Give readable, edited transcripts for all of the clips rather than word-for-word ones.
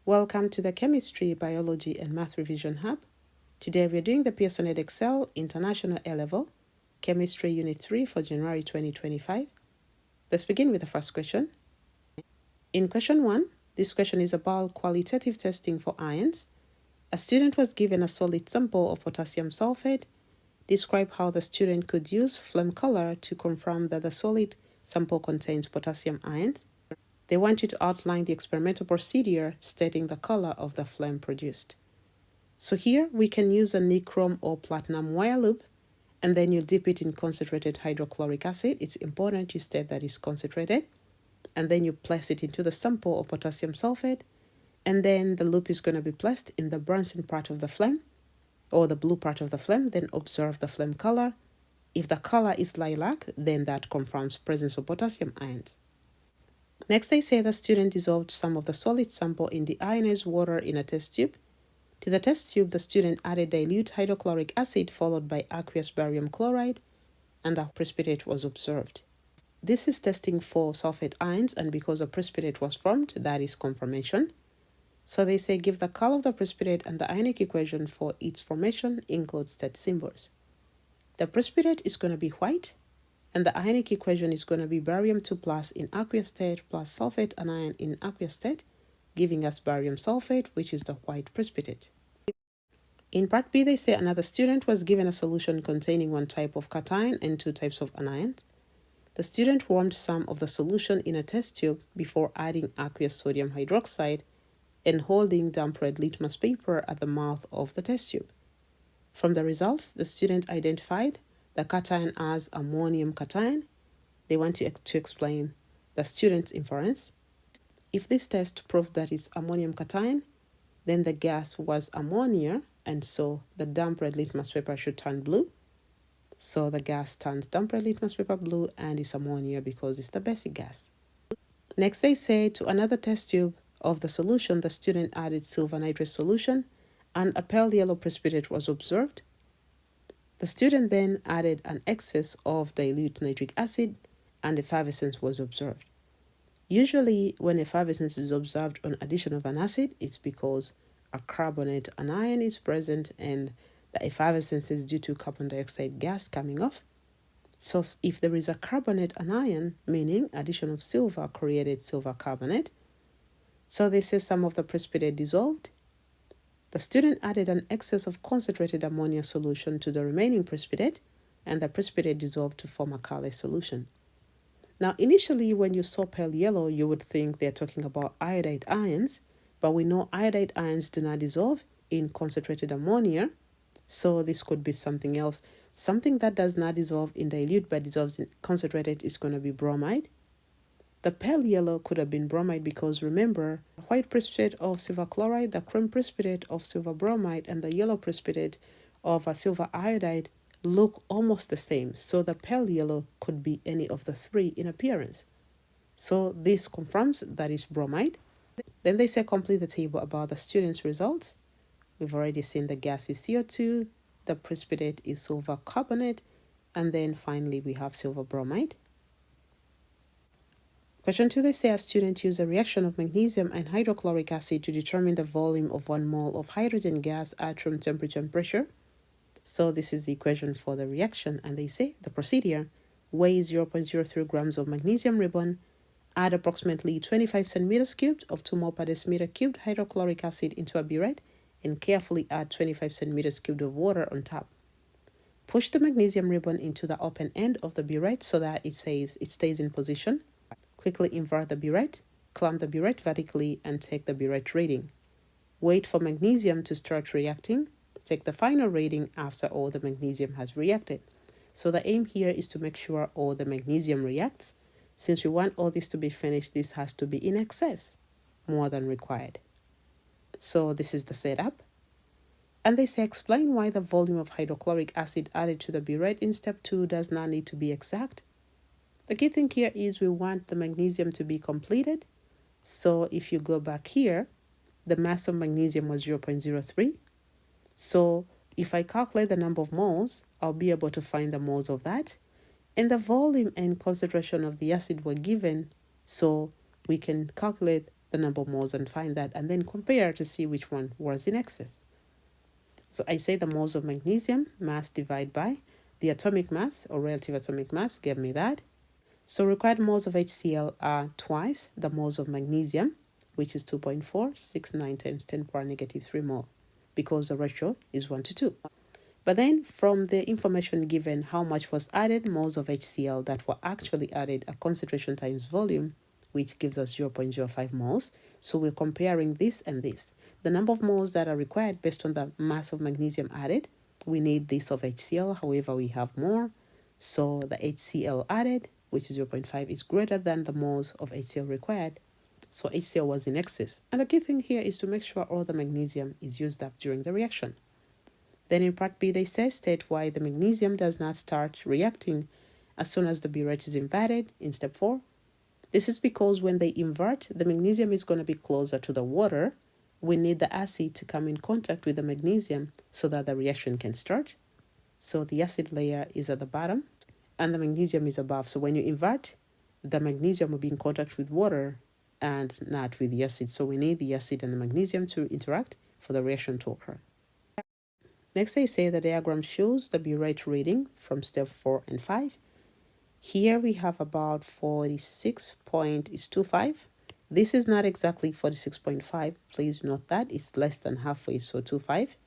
Welcome to the Chemistry, Biology and Math Revision Hub. Today we're doing the Pearson Edexcel International A-Level Chemistry Unit 3 for January 2025. Let's begin with the first question. In question 1, this question is about qualitative testing for ions. A student was given a solid sample of potassium sulfate. Describe how the student could use flame color to confirm that the solid sample contains potassium ions. They want you to outline the experimental procedure stating the color of the flame produced. So here we can use a nichrome or platinum wire loop, and then you dip it in concentrated hydrochloric acid. It's important you state that it's concentrated. And then you place it into the sample of potassium sulfate, and then the loop is going to be placed in the Bunsen part of the flame, or the blue part of the flame. Then observe the flame color. If the color is lilac, then that confirms presence of potassium ions. Next, they say the student dissolved some of the solid sample in the ionized water in a test tube. To the test tube, the student added dilute hydrochloric acid followed by aqueous barium chloride, and a precipitate was observed. This is testing for sulfate ions, and because a precipitate was formed, that is confirmation. So they say give the color of the precipitate, and the ionic equation for its formation includes state symbols. The precipitate is going to be white, and the ionic equation is going to be barium 2 plus in aqueous state plus sulfate anion in aqueous state, giving us barium sulfate, which is the white precipitate. In part B, they say another student was given a solution containing one type of cation and 2 types of anion. The student warmed some of the solution in a test tube before adding aqueous sodium hydroxide and holding damp red litmus paper at the mouth of the test tube. From the results, the student identified the cation as ammonium cation. They want you to explain the student's inference. If this test proved that it's ammonium cation, then the gas was ammonia, and so the damp red litmus paper should turn blue. So the gas turns damp red litmus paper blue, and it's ammonia because it's the basic gas. Next, they say to another test tube of the solution, the student added silver nitrate solution, and a pale yellow precipitate was observed. The student then added an excess of dilute nitric acid, and effervescence was observed. Usually, when effervescence is observed on addition of an acid, it's because a carbonate anion is present, and the effervescence is due to carbon dioxide gas coming off. So if there is a carbonate anion, meaning addition of silver created silver carbonate, so they say some of the precipitate dissolved. The student added an excess of concentrated ammonia solution to the remaining precipitate, and the precipitate dissolved to form a colorless solution. Now, initially, when you saw pale yellow, you would think they're talking about iodide ions, but we know iodide ions do not dissolve in concentrated ammonia, so this could be something else. Something that does not dissolve in dilute but dissolves in concentrated is going to be bromide. The pale yellow could have been bromide because remember, the white precipitate of silver chloride, the cream precipitate of silver bromide, and the yellow precipitate of a silver iodide look almost the same. So the pale yellow could be any of the three in appearance. So this confirms that it's bromide. Then they say complete the table about the student's results. We've already seen the gas is CO2, the precipitate is silver carbonate, and then finally we have silver bromide. Question 2, they say a student used a reaction of magnesium and hydrochloric acid to determine the volume of 1 mole of hydrogen gas at room temperature and pressure. So this is the equation for the reaction, and they say the procedure: weigh 0.03 grams of magnesium ribbon, add approximately 25 centimeters cubed of 2 mole per decimeter cubed hydrochloric acid into a burette, and carefully add 25 centimeters cubed of water on top. Push the magnesium ribbon into the open end of the burette so that it stays in position. Quickly invert the burette, clamp the burette vertically, and take the burette reading. Wait for magnesium to start reacting. Take the final reading after all the magnesium has reacted. So the aim here is to make sure all the magnesium reacts. Since we want all this to be finished, this has to be in excess, more than required. So this is the setup. And they say explain why the volume of hydrochloric acid added to the burette in step 2 does not need to be exact. The key thing here is we want the magnesium to be completed. So if you go back here, the mass of magnesium was 0.03. So if I calculate the number of moles, I'll be able to find the moles of that. And the volume and concentration of the acid were given, so we can calculate the number of moles and find that, and then compare to see which one was in excess. So I say the moles of magnesium, mass divided by the atomic mass or relative atomic mass, gave me that. So required moles of HCl are twice the moles of magnesium, which is 2.469 times 10 power negative 3 mole, because the ratio is 1 to 2. But then from the information given how much was added, moles of HCl that were actually added are concentration times volume, which gives us 0.05 moles. So we're comparing this and this. The number of moles that are required based on the mass of magnesium added, we need this of HCl, however we have more. So the HCl added, which is 0.5, is greater than the moles of HCl required. So HCl was in excess. And the key thing here is to make sure all the magnesium is used up during the reaction. Then in part B, they say state why the magnesium does not start reacting as soon as the burette is inverted in step 4. This is because when they invert, the magnesium is going to be closer to the water. We need the acid to come in contact with the magnesium so that the reaction can start. So the acid layer is at the bottom and the magnesium is above. So when you invert, the magnesium will be in contact with water and not with the acid. So we need the acid and the magnesium to interact for the reaction to occur. Next, they say the diagram shows the burette reading from step 4 and 5. Here we have about 46.25. This is not exactly 46.5. Please note that it's less than halfway, so 25.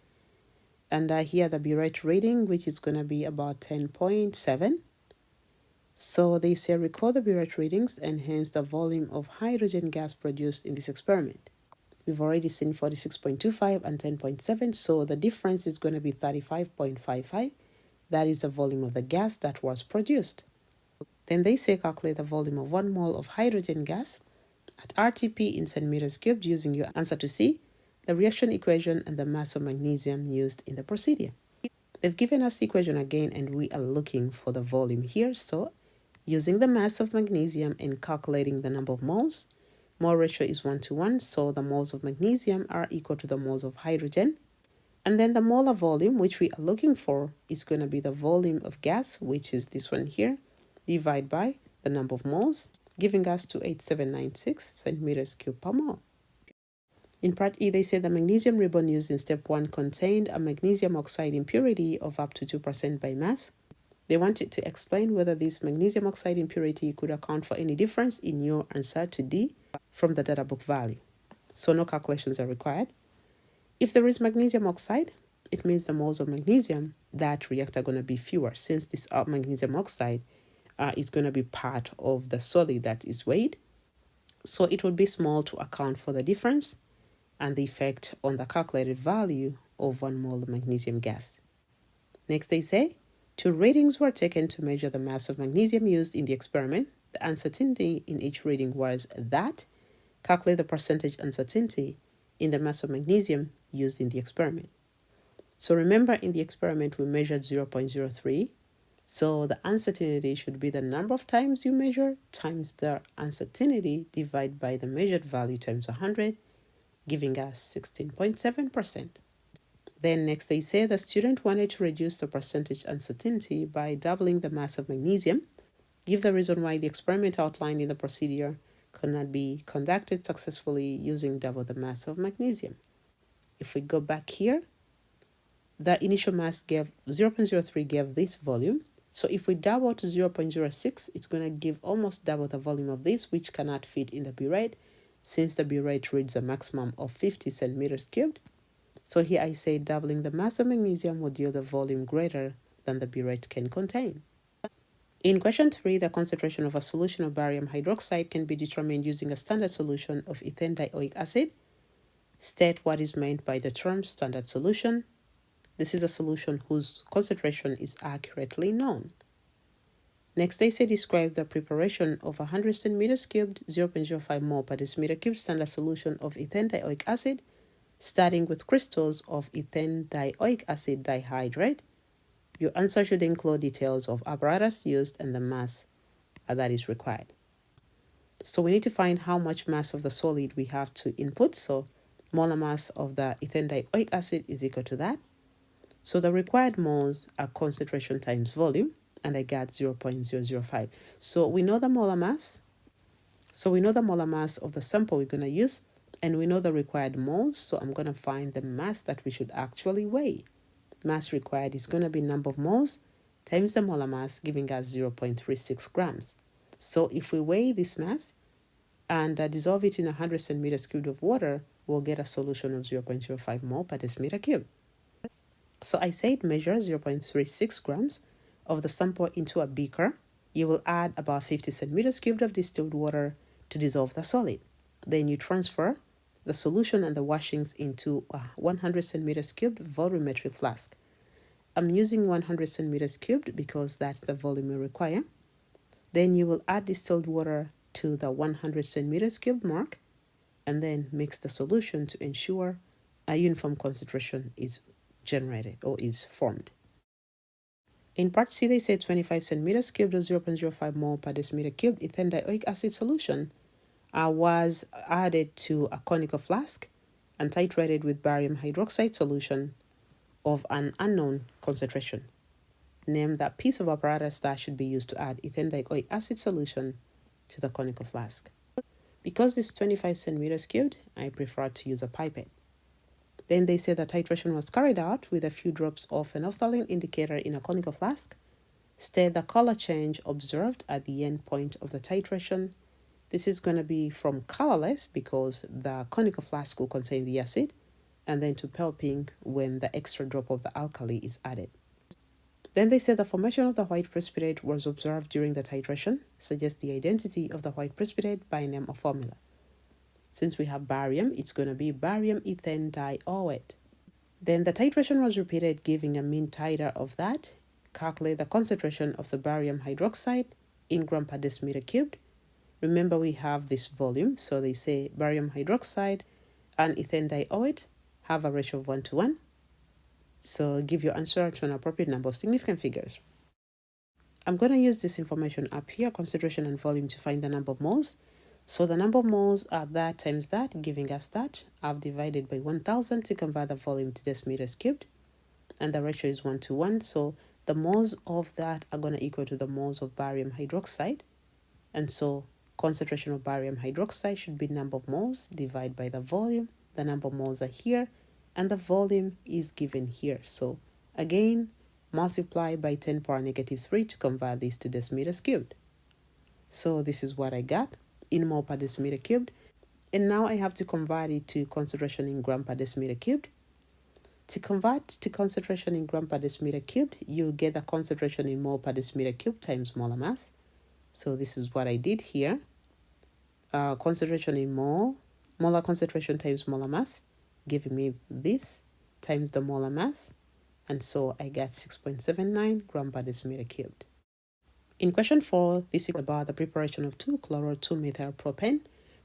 And here the burette reading, which is going to be about 10.7. So they say record the burette readings and hence the volume of hydrogen gas produced in this experiment. We've already seen 46.25 and 10.7, so the difference is going to be 35.55. That is the volume of the gas that was produced. Then they say calculate the volume of 1 mole of hydrogen gas at RTP in centimeters cubed using your answer to C, the reaction equation, and the mass of magnesium used in the procedure. They've given us the equation again, and we are looking for the volume here. So using the mass of magnesium and calculating the number of moles, mole ratio is 1 to 1, so the moles of magnesium are equal to the moles of hydrogen. And then the molar volume, which we are looking for, is going to be the volume of gas, which is this one here, divided by the number of moles, giving us 28796 centimeters cubed per mole. In part E, they say the magnesium ribbon used in step 1 contained a magnesium oxide impurity of up to 2% by mass. They wanted to explain whether this magnesium oxide impurity could account for any difference in your answer to D from the data book value. So no calculations are required. If there is magnesium oxide, it means the moles of magnesium that react are going to be fewer, since this magnesium oxide is going to be part of the solid that is weighed. So it would be small to account for the difference and the effect on the calculated value of 1 mole of magnesium gas. Next, they say 2 readings were taken to measure the mass of magnesium used in the experiment. The uncertainty in each reading was that. Calculate the percentage uncertainty in the mass of magnesium used in the experiment. So remember, in the experiment, we measured 0.03. So the uncertainty should be the number of times you measure times the uncertainty divided by the measured value times 100, giving us 16.7%. Then next they say the student wanted to reduce the percentage uncertainty by doubling the mass of magnesium. Give the reason why the experiment outlined in the procedure could not be conducted successfully using double the mass of magnesium. If we go back here, the initial mass gave 0.03 gave this volume. So if we double to 0.06, it's going to give almost double the volume of this, which cannot fit in the burette, since the burette reads a maximum of 50 centimeters cubed. So here I say doubling the mass of magnesium would yield a volume greater than the burette can contain. In question 3, the concentration of a solution of barium hydroxide can be determined using a standard solution of ethane dioic acid. State what is meant by the term standard solution. This is a solution whose concentration is accurately known. Next, they say describe the preparation of 100 centimeters cubed 0.05 mole per decimeter cubed standard solution of ethane dioic acid, starting with crystals of ethane dioic acid dihydrate. Your answer should include details of apparatus used and the mass that is required. So we need to find how much mass of the solid we have to input. So molar mass of the ethane dioic acid is equal to that. So the required moles are concentration times volume, and I got 0.005. So we know the molar mass So we know the molar mass of the sample we're going to use, and we know the required moles, so I'm going to find the mass that we should actually weigh. Mass required is going to be number of moles times the molar mass, giving us 0.36 grams. So if we weigh this mass and dissolve it in 100 centimeters cubed of water, we'll get a solution of 0.05 mole per decimeter cube. So I said measure 0.36 grams of the sample into a beaker. You will add about 50 centimeters cubed of distilled water to dissolve the solid. Then you transfer the solution and the washings into a 100 centimeters cubed volumetric flask. I'm using 100 centimeters cubed because that's the volume we require. Then you will add distilled water to the 100 centimeters cubed mark and then mix the solution to ensure a uniform concentration is generated or is formed. In part C, they say 25 centimeters cubed or 0.05 mole per decimeter cubed ethane dioic acid solution was added to a conical flask and titrated with barium hydroxide solution of an unknown concentration. Name that piece of apparatus that should be used to add ethane dioic acid solution to the conical flask. Because it's 25 centimeters cubed, I prefer to use a pipette. Then they say the titration was carried out with a few drops of phenolphthalein indicator in a conical flask. State the color change observed at the end point of the titration. This is going to be from colorless because the conical flask will contain the acid, and then to pale pink when the extra drop of the alkali is added. Then they say the formation of the white precipitate was observed during the titration, suggests the identity of the white precipitate by name or formula. Since we have barium, it's going to be barium ethane dioate. Then the titration was repeated, giving a mean titer of that. Calculate the concentration of the barium hydroxide in gram per decimeter cubed. Remember, we have this volume, so they say barium hydroxide and ethane dioate have a ratio of 1:1. So give your answer to an appropriate number of significant figures. I'm going to use this information up here, concentration and volume, to find the number of moles. So the number of moles are that times that, giving us that. I've divided by 1000 to convert the volume to decimeters cubed. And the ratio is 1:1. So the moles of that are going to equal to the moles of barium hydroxide. And so concentration of barium hydroxide should be number of moles divided by the volume. The number of moles are here, and the volume is given here. So again, multiply by 10 power negative 3 to convert this to decimeters cubed. So this is what I got in mole per decimeter cubed. And now I have to convert it to concentration in gram per decimeter cubed. To convert to concentration in gram per decimeter cubed, you get the concentration in mole per decimeter cubed times molar mass. So this is what I did here. Concentration in molar concentration times molar mass, giving me this times the molar mass. And so I got 6.79 gram per decimeter cubed. In question 4, this is about the preparation of 2-chloro-2-methylpropane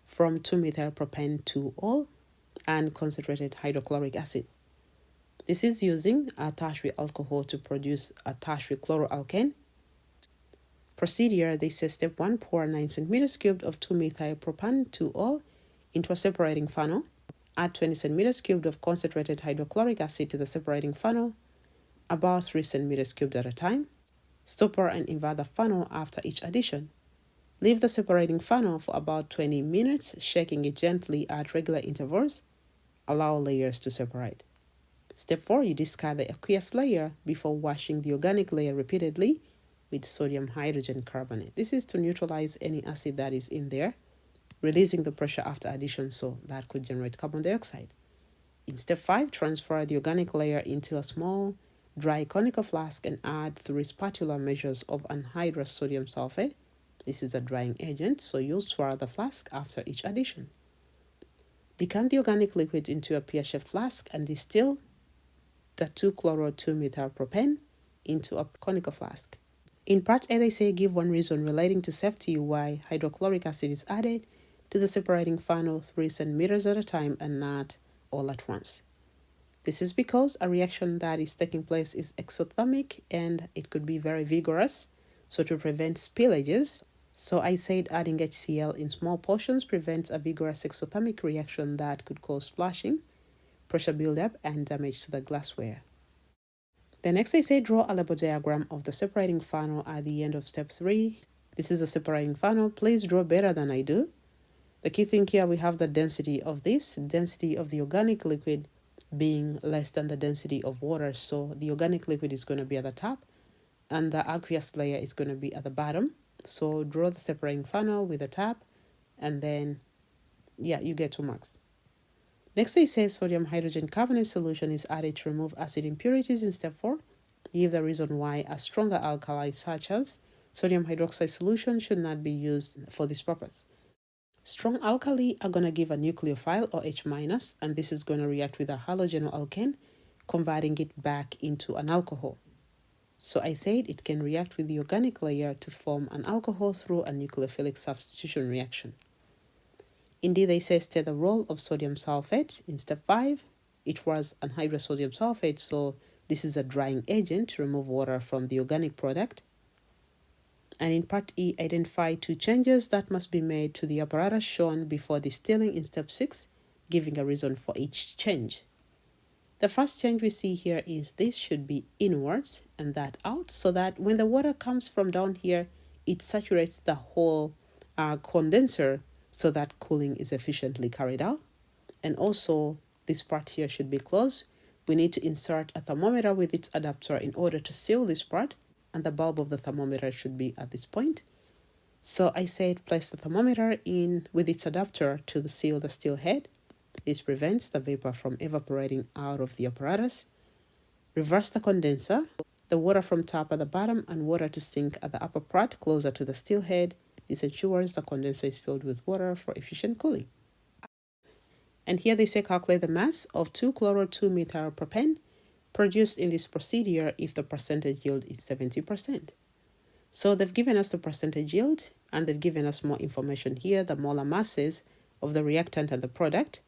from 2-methylpropane 2-ol and concentrated hydrochloric acid. This is using a tertiary alcohol to produce a tertiary chloroalkane. Procedure, they say step 1, pour 9 centimeters cubed of 2-methylpropane 2-ol into a separating funnel. Add 20 centimeters cubed of concentrated hydrochloric acid to the separating funnel, about 3 centimeters cubed at a time. Stopper and invert the funnel after each addition. Leave the separating funnel for about 20 minutes, shaking it gently at regular intervals. Allow layers to separate. Step 4, you discard the aqueous layer before washing the organic layer repeatedly with sodium hydrogen carbonate. This is to neutralize any acid that is in there, releasing the pressure after addition, so that could generate carbon dioxide. In step 5, transfer the organic layer into a small dry conical flask and add 3 spatula measures of anhydrous sodium sulfate. This is a drying agent, so you'll swirl the flask after each addition. Decant the organic liquid into a pear-shaped flask and distill the 2-chloro-2-methylpropane into a conical flask. In part A, they say give one reason relating to safety why hydrochloric acid is added to the separating funnel 3 centimeters at a time and not all at once. This is because a reaction that is taking place is exothermic and it could be very vigorous, so to prevent spillages. So I said adding HCl in small portions prevents a vigorous exothermic reaction that could cause splashing, pressure buildup, and damage to the glassware. The next I say draw a label diagram of the separating funnel at the end of step 3. This is a separating funnel. Please draw better than I do. The key thing here, we have the density of this, density of the organic liquid being less than the density of water. So the organic liquid is going to be at the top and the aqueous layer is going to be at the bottom. So draw the separating funnel with a tap and then, yeah, you get 2 marks. Next, it says sodium hydrogen carbonate solution is added to remove acid impurities in step 4. Give the reason why a stronger alkali such as sodium hydroxide solution should not be used for this purpose. Strong alkali are going to give a nucleophile or H-, and this is going to react with a halogen or alkane, converting it back into an alcohol. So I said it can react with the organic layer to form an alcohol through a nucleophilic substitution reaction. Indeed, they say state the role of sodium sulfate. In step 5, it was anhydrous sodium sulfate, so this is a drying agent to remove water from the organic product. And in part E, identify 2 changes that must be made to the apparatus shown before distilling in step 6, giving a reason for each change. The first change we see here is this should be inwards and that out, so that when the water comes from down here, it saturates the whole condenser so that cooling is efficiently carried out. And also, this part here should be closed. We need to insert a thermometer with its adapter in order to seal this part, and the bulb of the thermometer should be at this point. So I said place the thermometer in with its adapter to seal the steel head. This prevents the vapor from evaporating out of the apparatus. Reverse the condenser, the water from top at the bottom and water to sink at the upper part closer to the steel head. This ensures the condenser is filled with water for efficient cooling. And here they say calculate the mass of 2-chloro-2-methylpropane produced in this procedure if the percentage yield is 70%. So they've given us the percentage yield and they've given us more information here, the molar masses of the reactant and the product.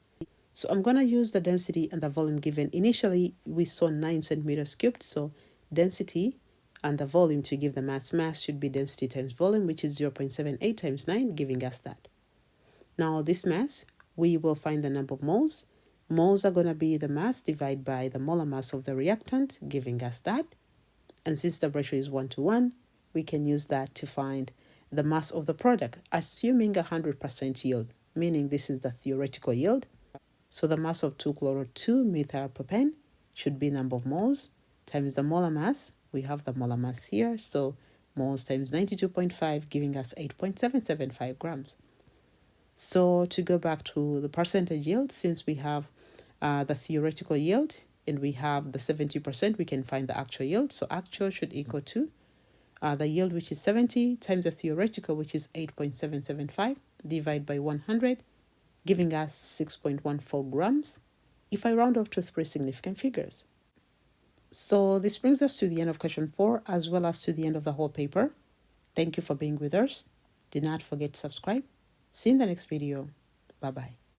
So I'm going to use the density and the volume given. Initially, we saw 9 centimeters cubed, so density and the volume to give the mass. Mass should be density times volume, which is 0.78 times 9, giving us that. Now this mass, we will find the number of moles. Moles are going to be the mass divided by the molar mass of the reactant, giving us that. And since the ratio is 1:1, we can use that to find the mass of the product, assuming 100% yield, meaning this is the theoretical yield. So the mass of 2-chloro-2-methylpropane should be number of moles times the molar mass. We have the molar mass here, so moles times 92.5, giving us 8.775 grams. So to go back to the percentage yield, since we have the theoretical yield and we have the 70%, we can find the actual yield. So actual should equal to the yield, which is 70, times the theoretical, which is 8.775, divided by 100, giving us 6.14 grams, if I round off to 3 significant figures. So this brings us to the end of question 4, as well as to the end of the whole paper. Thank you for being with us. Do not forget to subscribe. See you in the next video. Bye-bye.